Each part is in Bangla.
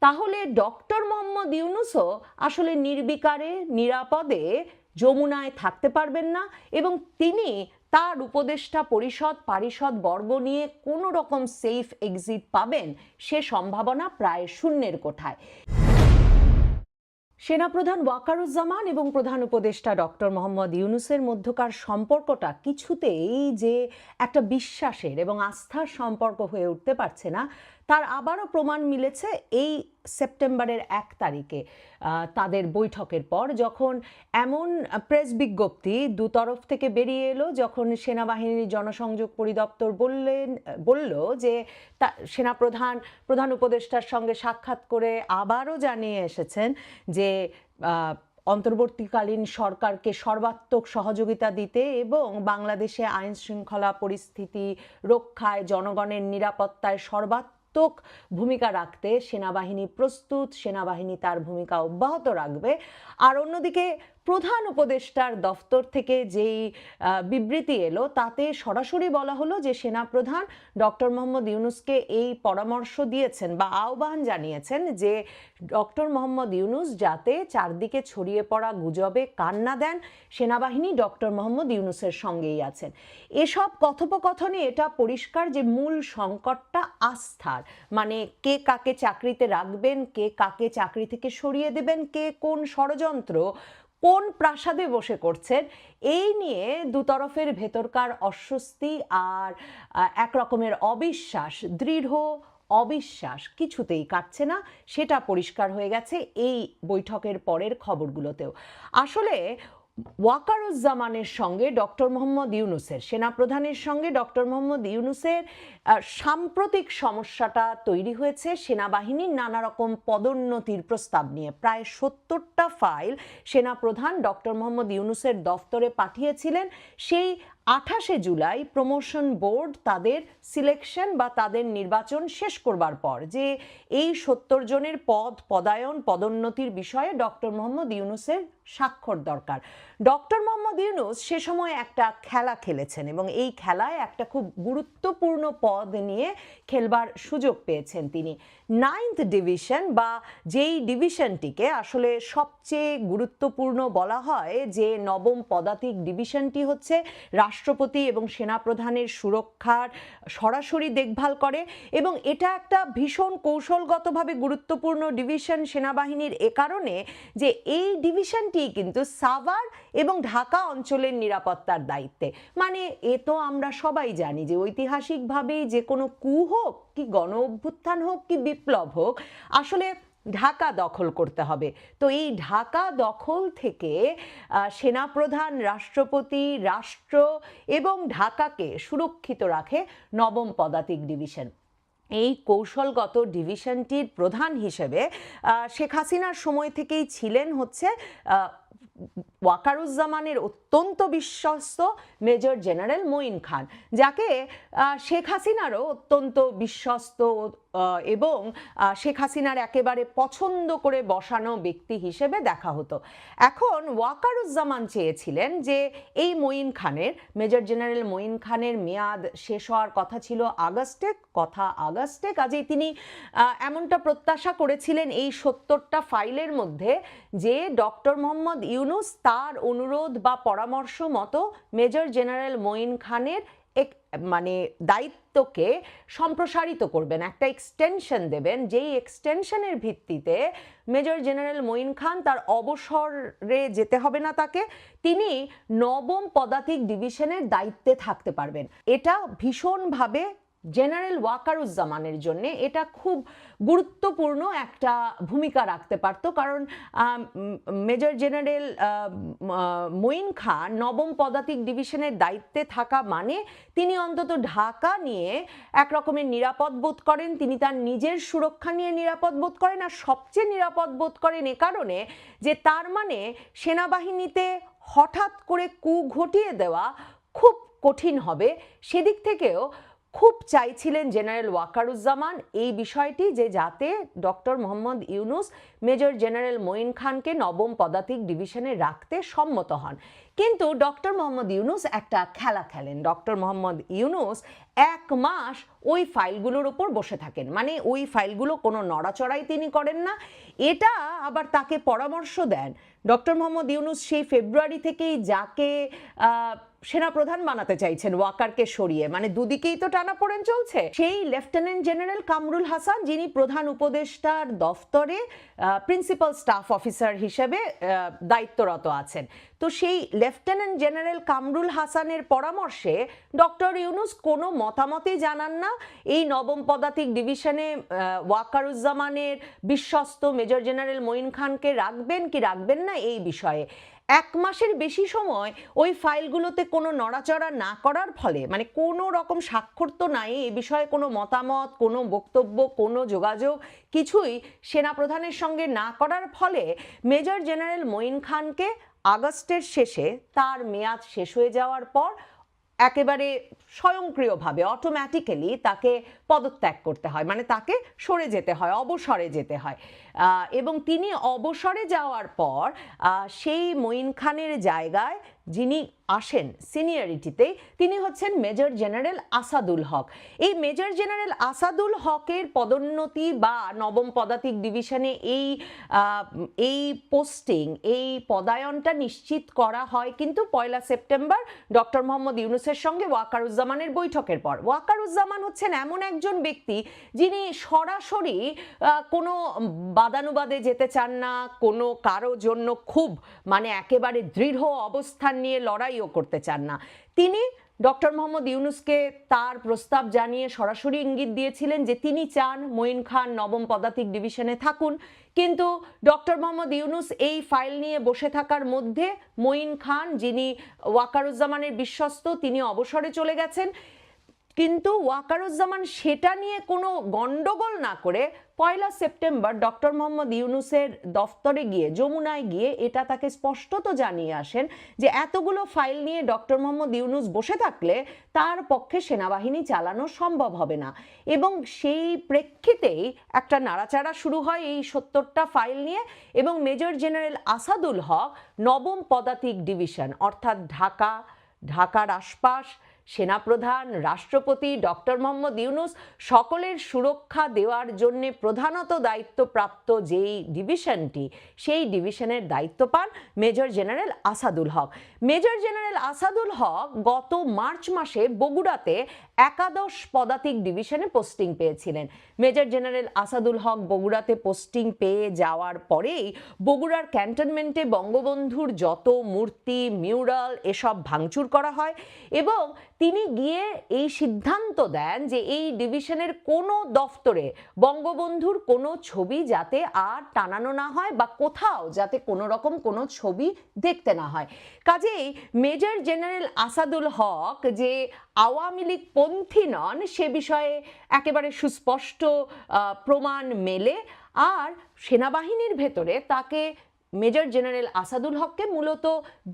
তাহলে ডক্টর মোহাম্মদ ইউনূসও আসলে নির্বিকারে নিরাপদে যমুনায় থাকতে পারবেন না, এবং তিনি তার উপদেষ্টা পরিষদ পারিষদ বর্গ নিয়ে কোনো রকম সেফ এক্সিট পাবেন সে সম্ভাবনা প্রায় শূন্যের কোঠায়। সেনাপ্রধান ওয়াকারুজ্জামান এবং প্রধান উপদেষ্টা ডক্টর মোহাম্মদ ইউনূসের মধ্যকার সম্পর্কটা কিছুতেই যে একটা বিশ্বাসের এবং আস্থার সম্পর্ক হয়ে উঠতে পারছে না, তার আবারও প্রমাণ মিলেছে এই সেপ্টেম্বরের 1 তারিখে তাদের বৈঠকের পর, যখন এমন প্রেস বিজ্ঞপ্তি দুতরফ থেকে বেরিয়ে এলো, যখন সেনাবাহিনীর জনসংযোগ পরিদপ্তর বলল যে প্রধান উপদেষ্টার সঙ্গে সাক্ষাৎ করে আবারও জানিয়ে এসেছেন যে অন্তর্বর্তীকালীন সরকারকে সর্বাত্মক সহযোগিতা দিতে এবং বাংলাদেশে আইন শৃঙ্খলা পরিস্থিতি রক্ষায়, জনগণের নিরাপত্তায় সর্বাত্মক ভূমিকা রাখতে সেনাবাহিনী প্রস্তুত, সেনাবাহিনী তার ভূমিকা অব্যাহত রাখবে। আর অন্যদিকে প্রধান উপদেষ্টার দফতর থেকে যেই বিবৃতি এলো তাতে সরাসরি বলা হলো যে সেনাপ্রধান ডক্টর মোহাম্মদ ইউনূসকে এই পরামর্শ দিয়েছেন বা আহ্বান জানিয়েছেন যে ডক্টর মোহাম্মদ ইউনূস যাতে চারদিকে ছড়িয়ে পড়া গুজবে কান না দেন, সেনাবাহিনী ডক্টর মোহাম্মদ ইউনূসের সঙ্গেই আছেন। এসব কথোপকথনে এটা পরিষ্কার যে মূল সংকটটা আস্থার, মানে কে কাকে চাকরিতে রাখবেন, কে কাকে চাকরি থেকে সরিয়ে দেবেন, কে কোন ষড়যন্ত্র কোন প্রাসাদে বসে করছেন, এই নিয়ে দুতরফের ভেতরকার অস্বস্তি আর এক রকমের অবিশ্বাস, দৃঢ় অবিশ্বাস কিছুতেই কাটছে না, সেটা পরিষ্কার হয়ে গেছে এই বৈঠকের পরের খবরগুলোতেও। আসলে ওয়াকারুজ্জামানের সঙ্গে ডক্টর মোহাম্মদ ইউনূসের, সেনাপ্রধানের সঙ্গে ডক্টর মোহাম্মদ ইউনূসের সাম্প্রতিক সমস্যাটা তৈরি হয়েছে সেনাবাহিনীর নানা রকম পদোন্নতির প্রস্তাব নিয়ে। প্রায় 70টা ফাইল সেনাপ্রধান ডক্টর মোহাম্মদ ইউনূসের দফতরে পাঠিয়েছিলেন। সেই 28শে জুলাই প্রমোশন বোর্ড তাদের সিলেকশন বা তাদের নির্বাচন শেষ করবার পর যে এই 70 জনের পদায়ন পদোন্নতির বিষয়ে ডক্টর মোহাম্মদ ইউনূসের স্বাক্ষর দরকার। ডক্টর মোহাম্মদ ইউনূস সে সময় একটা খেলা খেলেছেন এবং এই খেলায় একটা খুব গুরুত্বপূর্ণ পদ নিয়ে খেলবার সুযোগ পেয়েছেন তিনি। 9th ডিভিশন বা যেই ডিভিশনটিকে আসলে সবচেয়ে গুরুত্বপূর্ণ বলা হয়, যে নবম পদাতিক ডিভিশনটি হচ্ছে রাষ্ট্রপতি এবং সেনাপ্রধানের সুরক্ষার সরাসরি দেখভাল করে, এবং এটা একটা ভীষণ কৌশলগতভাবে গুরুত্বপূর্ণ ডিভিশন সেনাবাহিনীর এ কারণে যে এই ডিভিশনটি কিন্তু সাভার এবং ঢাকা অঞ্চলের নিরাপত্তার দায়িত্বে। মানে এ তো আমরা সবাই জানি যে ঐতিহাসিকভাবেই যে কোনো কু হোক কি গণ অভ্যুত্থান হোক কি বিপ্লব হোক, আসলে ঢাকা দখল করতে হবে। তো এই ঢাকা দখল থেকে সেনাপ্রধান, রাষ্ট্রপতি, রাষ্ট্র এবং ঢাকাকে সুরক্ষিত রাখে নবম পদাতিক ডিভিশন। এই কৌশলগত ডিভিশনটির প্রধান হিসেবে শেখ হাসিনার সময় থেকেই ছিলেন হচ্ছে ওয়াকারুজ্জামানের অত্যন্ত বিশ্বস্ত মেজর জেনারেল মঈন খান, যাকে শেখ হাসিনারও অত্যন্ত বিশ্বস্ত এবং শেখ হাসিনার একেবারে পছন্দ করে বসানো ব্যক্তি হিসেবে দেখা হতো। এখন ওয়াকারুজ্জামান চেয়েছিলেন যে এই মঈন খানের, মেজর জেনারেল মঈন খানের মেয়াদ শেষ হওয়ার কথা ছিল আগস্টে, কাজেই তিনি এমনটা প্রত্যাশা করেছিলেন এই 70টা ফাইলের মধ্যে যে ডক্টর মোহাম্মদ ইউনূস তার অনুরোধ বা পরামর্শ মতো মেজর জেনারেল মঈন খানের মানে দায়িত্বকে সম্প্রসারিত করবেন, একটা এক্সটেনশন দেবেন, যেই এক্সটেনশনের ভিত্তিতে মেজর জেনারেল মঈন খান তার অবসরে যেতে হবে না তাকে, তিনি নবম পদাতিক ডিভিশনের দায়িত্বে থাকতে পারবেন। এটা ভীষণভাবে জেনারেল ওয়াকারুজ্জামানের জন্য এটা খুব গুরুত্বপূর্ণ একটা ভূমিকা রাখতে পারত, কারণ মেজর জেনারেল মঈন খান নবম পদাতিক ডিভিশনের দায়িত্বে থাকা মানে তিনি অন্তত ঢাকা নিয়ে এক রকমের নিরাপদ বোধ করেন, তিনি তার নিজের সুরক্ষা নিয়ে নিরাপদ বোধ করেন, আর সবচেয়ে নিরাপদ বোধ করেন এ কারণে যে তার মানে সেনাবাহিনীতে হঠাৎ করে কু ঘটিয়ে দেওয়া খুব কঠিন হবে। সেদিক থেকেও খুব চাইছিলেন জেনারেল ওয়াকারুজ্জামান এই বিষয়টি, যে যাতে doctor Mohammad Yunus major general Moin খানকে নবম পদাতিক ডিভিশনে রাখতে সম্মত হন। কিন্তু ডক্টর মোহাম্মদ ইউনূস একটা খেলা খেলেন। ডক্টর মোহাম্মদ ইউনূস 1 মাস ওই ফাইলগুলোর ওপর বসে থাকেন, মানে ওই ফাইলগুলো কোনো নড়াচড়াই তিনি করেন না। এটা আবার তাকে পরামর্শ দেন ডক্টর মোহাম্মদ ইউনূস সেই ফেব্রুয়ারি থেকেই যাকে সেনাপ্রধান বানাতে চাইছেন ওয়াকারকে সরিয়ে, মানে দুদিকেই তো টানাপোড়েন চলছে। সেই লেফটেন্যান্ট জেনারেল কামরুল হাসান, যিনি প্রধান উপদেষ্টার দফতরে প্রিন্সিপাল স্টাফ অফিসার হিসেবে দায়িত্বরত আছেন। তো সেই লেফটেন্যান্ট জেনারেল কামরুল হাসানের পরামর্শে ডক্টর ইউনূস কোনো মতামতই জানান না এই নবম পদাতিক ডিভিশনে ওয়াকারুজ্জামানের বিশ্বস্ত মেজর জেনারেল মঈন খানকে রাখবেন কি রাখবেন না এই বিষয়ে। 1 মাসের বেশি সময় ওই ফাইলগুলোতে কোনো নড়াচড়া না করার ফলে, মানে কোনো রকম স্বাক্ষর তো নাই এই বিষয়ে, কোনো মতামত, কোনো বক্তব্য, কোনো যোগাযোগ কিছুই সেনাপ্রধানের সঙ্গে না করার ফলে মেজর জেনারেল মঈন খানকে আগস্টের শেষে তার মেয়াদ শেষ হয়ে যাওয়ার পর একেবারে স্বয়ংক্রিয়ভাবে অটোমেটিক্যালি তাকে পদত্যাগ করতে হয়, মানে তাকে সরে যেতে হয়, অবসরে যেতে হয়। এবং তিনি অবসরে যাওয়ার পর সেই মঈন খানের জায়গায় যিনি আসেন সিনিয়রিটিতে, তিনি হচ্ছেন মেজর জেনারেল আসাদুল হক। এই মেজর জেনারেল আসাদুল হকের পদোন্নতি বা নবম পদাতিক ডিভিশনে এই পোস্টিং, এই পদায়নটা নিশ্চিত করা হয় কিন্তু 1 সেপ্টেম্বর ডক্টর মোহাম্মদ ইউনূসের সঙ্গে ওয়াকারুজ্জামানের বৈঠকের পর। ওয়াকারুজ্জামান হচ্ছেন এমন একজন ব্যক্তি যিনি সরাসরি কোনো বাদানুবাদে যেতে চান না, কোনো কারো জন্য খুব মানে একেবারে দৃঢ় অবস্থান নিয়ে লড়াইও করতে চান না। তিনি ডক্টর মোহাম্মদ ইউনূসকে তার প্রস্তাব জানিয়ে সরাসরি ইঙ্গিত দিয়েছিলেন যে তিনি চান মঈন খান নবম পদাতিক ডিভিশনে থাকুন, কিন্তু ডক্টর মোহাম্মদ ইউনূস এই ফাইল নিয়ে বসে থাকার মধ্যে মঈন খান, যিনি ওয়াকারুজ্জামানের বিশ্বস্ত, তিনি অবসরে চলে গেছেন। কিন্তু ওয়াকারুজ্জামান সেটা নিয়ে কোনো গন্ডগোল না করে 1 সেপ্টেম্বর ডক্টর মোহাম্মদ ইউনূসের দফতরে গিয়ে, যমুনায় গিয়ে এটা তাকে স্পষ্টত জানিয়ে আসেন যে এতগুলো ফাইল নিয়ে ডক্টর মোহাম্মদ ইউনূস বসে থাকলে তার পক্ষে সেনাবাহিনী চালানো সম্ভব হবে না। এবং সেই প্রেক্ষিতেই একটা নাড়াচাড়া শুরু হয় এই 70টা ফাইল নিয়ে, এবং মেজর জেনারেল আসাদুল হক নবম পদাতিক ডিভিশন অর্থাৎ ঢাকার আশপাশ, সেনাপ্রধান, রাষ্ট্রপতি, ডক্টর মোহাম্মদ ইউনূস সকলের সুরক্ষা দেওয়ার জন্য প্রধানত দায়িত্বপ্রাপ্ত যেই ডিভিশনটি, সেই ডিভিশনের দায়িত্ব পান মেজর জেনারেল আসাদুল হক। মেজর জেনারেল আসাদুল হক গত মার্চ মাসে বগুড়াতে 11 পদাতিক ডিভিশনে পোস্টিং পেয়েছিলেন। মেজর জেনারেল আসাদুল হক বগুড়াতে পোস্টিং পেয়ে যাওয়ার পরেই বগুড়ার ক্যান্টনমেন্টে বঙ্গবন্ধুর যত মূর্তি, মিউরাল এসব ভাঙচুর করা হয়, এবং তিনি গিয়ে এই সিদ্ধান্ত দেন যে এই ডিভিশনের কোনো দফতরে বঙ্গবন্ধুর কোনো ছবি যাতে আর টানানো না হয় বা কোথাও যাতে কোনো রকম কোনো ছবি দেখতে না হয়। কাজেই মেজর জেনারেল আসাদুল হক যে আওয়ামী লীগ পন্থী নন সে বিষয়ে একেবারে সুস্পষ্ট প্রমাণ মেলে, আর সেনাবাহিনীর ভেতরে তাকে, মেজর জেনারেল আসাদুল হককে মূলত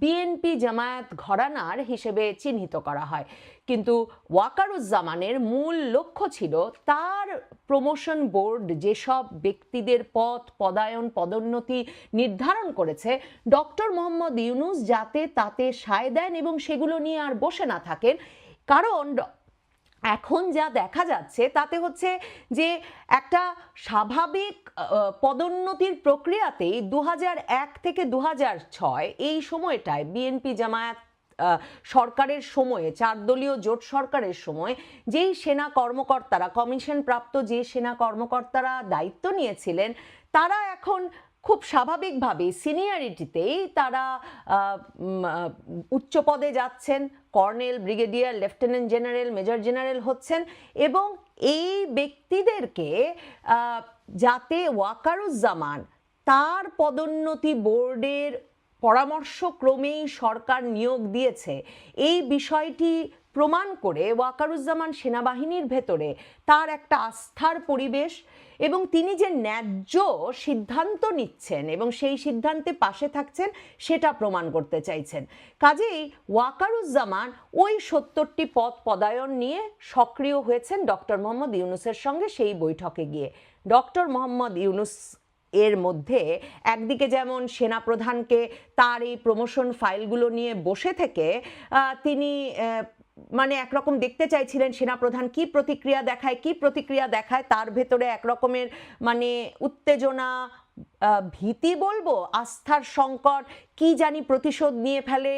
বিএনপি জামায়াত ঘরানার হিসেবে চিহ্নিত করা হয়। কিন্তু ওয়াকারুজ্জামানের মূল লক্ষ্য ছিল তার প্রমোশন বোর্ড যেসব ব্যক্তিদের পদায়ন, পদোন্নতি নির্ধারণ করেছে, ডক্টর মোহাম্মদ ইউনূস যাতে তাতে সায় দেন এবং সেগুলো নিয়ে আর বসে না থাকেন। কারণ এখন যা দেখা যাচ্ছে তাতে হচ্ছে যে একটা স্বাভাবিক পদোন্নতির প্রক্রিয়াতেই 2001 থেকে 2006 এই সময়টায় বিএনপি জামায়াত সরকারের সময়ে, 4 দলীয় জোট সরকারের সময় যেই সেনা কর্মকর্তারা, কমিশন প্রাপ্ত যে সেনা কর্মকর্তারা দায়িত্ব নিয়েছিলেন, তারা এখন খুব স্বাভাবিকভাবে সিনিয়রিটিতেই তারা উচ্চ পদে যাচ্ছেন, colonel, brigadier, lieutenant general, major general হচ্ছেন, এবং এই ব্যক্তিদেরকে যাতে ওয়াকারুজ্জামান তার পদোন্নতি বোর্ডের পরামর্শক্রমেই সরকার নিয়োগ দিয়েছে এই বিষয়টি প্রমাণ করে ওয়াকারুজ্জামান সেনাবাহিনীর ভেতরে তার একটা আস্থার পরিবেশ এবং তিনি যে ন্যায্য সিদ্ধান্ত নিচ্ছেন এবং সেই সিদ্ধান্তে পাশে থাকছেন সেটা প্রমাণ করতে চাইছেন। কাজেই ওয়াকারুজ্জামান ওই 70টি পদ পদায়ন নিয়ে সক্রিয় হয়েছেন ডক্টর মোহাম্মদ ইউনূসের সঙ্গে সেই বৈঠকে গিয়ে। ডক্টর মোহাম্মদ ইউনূস এর মধ্যে একদিকে যেমন সেনাপ্রধানকে তার এই প্রমোশন ফাইলগুলো নিয়ে বসে থেকে তিনি মানে একরকম দেখতে চাইছিলেন সেনাপ্রধান কি প্রতিক্রিয়া দেখায় তার ভেতরে একরকমের মানে উত্তেজনা, ভীতি বলবো, আস্থার সংকট, কি জানি প্রতিশোধ নিয়ে ফেলে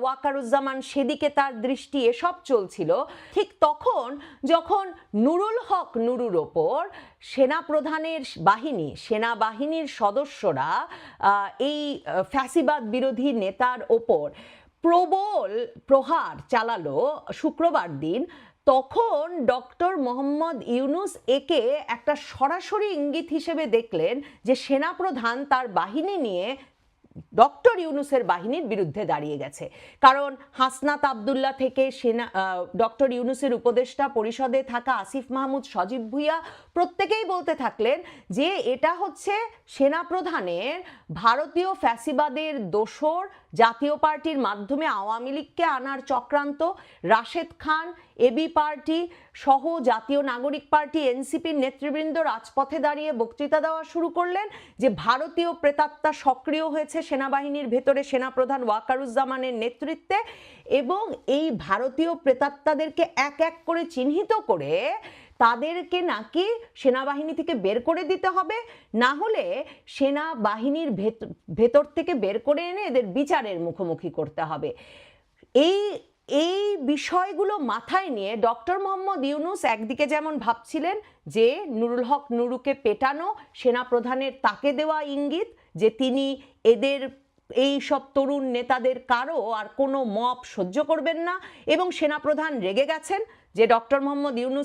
ওয়াকারুজ্জামান, সেদিকে তার দৃষ্টি, এসব চলছিল। ঠিক তখন যখন নুরুল হক নুরুর ওপর সেনাবাহিনীর সদস্যরা এই ফ্যাসিবাদ বিরোধী নেতার ওপর প্রবল প্রহার চালালো শুক্রবার দিন, তখন ডক্টর মোহাম্মদ ইউনূস একে একটা সরাসরি ইঙ্গিত হিসেবে দেখলেন যে সেনাপ্রধান তার বাহিনী নিয়ে ডক্টর ইউনূসের বাহিনীর বিরুদ্ধে দাঁড়িয়ে গেছে। কারণ হাসনাত আবদুল্লাহ থেকে ডক্টর ইউনূসের উপদেষ্টা পরিষদে থাকা আসিফ মাহমুদ, সজীব ভুইয়া প্রত্যেকেই বলতে থাকলেন যে এটা হচ্ছে সেনাপ্রধানের ভারতীয় ফ্যাসিবাদের দোসর, জাতীয় পার্টির মাধ্যমে আওয়ামী লীগকে আনার চক্রান্ত। রাশেদ খান, এবি পার্টি সহ জাতীয় নাগরিক পার্টি এনসিপির নেতৃবৃন্দ রাজপথে দাঁড়িয়ে বক্তৃতা দেওয়া শুরু করলেন যে ভারতীয় প্রেতাত্মা সক্রিয় হয়েছে সেনাবাহিনীর ভেতরে সেনাপ্রধান ওয়াকারুজ্জামানের নেতৃত্বে, এবং এই ভারতীয় প্রেতাত্মাদেরকে এক এক করে চিহ্নিত করে তাদেরকে নাকি সেনাবাহিনী থেকে বের করে দিতে হবে, না হলে সেনাবাহিনীর ভেতর থেকে বের করে এনে এদের বিচারের মুখোমুখি করতে হবে। এই বিষয়গুলো মাথায় নিয়ে ডক্টর মোহাম্মদ ইউনূস একদিকে যেমন ভাবছিলেন যে নুরুল হক নুরুকে পেটানো, সেনাপ্রধানের তাকে দেওয়া ইঙ্গিত যে তিনি এদের এই সব তরুণ নেতাদের কারো আর কোনো মব সহ্য করবেন না, এবং সেনাপ্রধান রেগে গেছেন যে ডক্টর মোহাম্মদ ইউনূস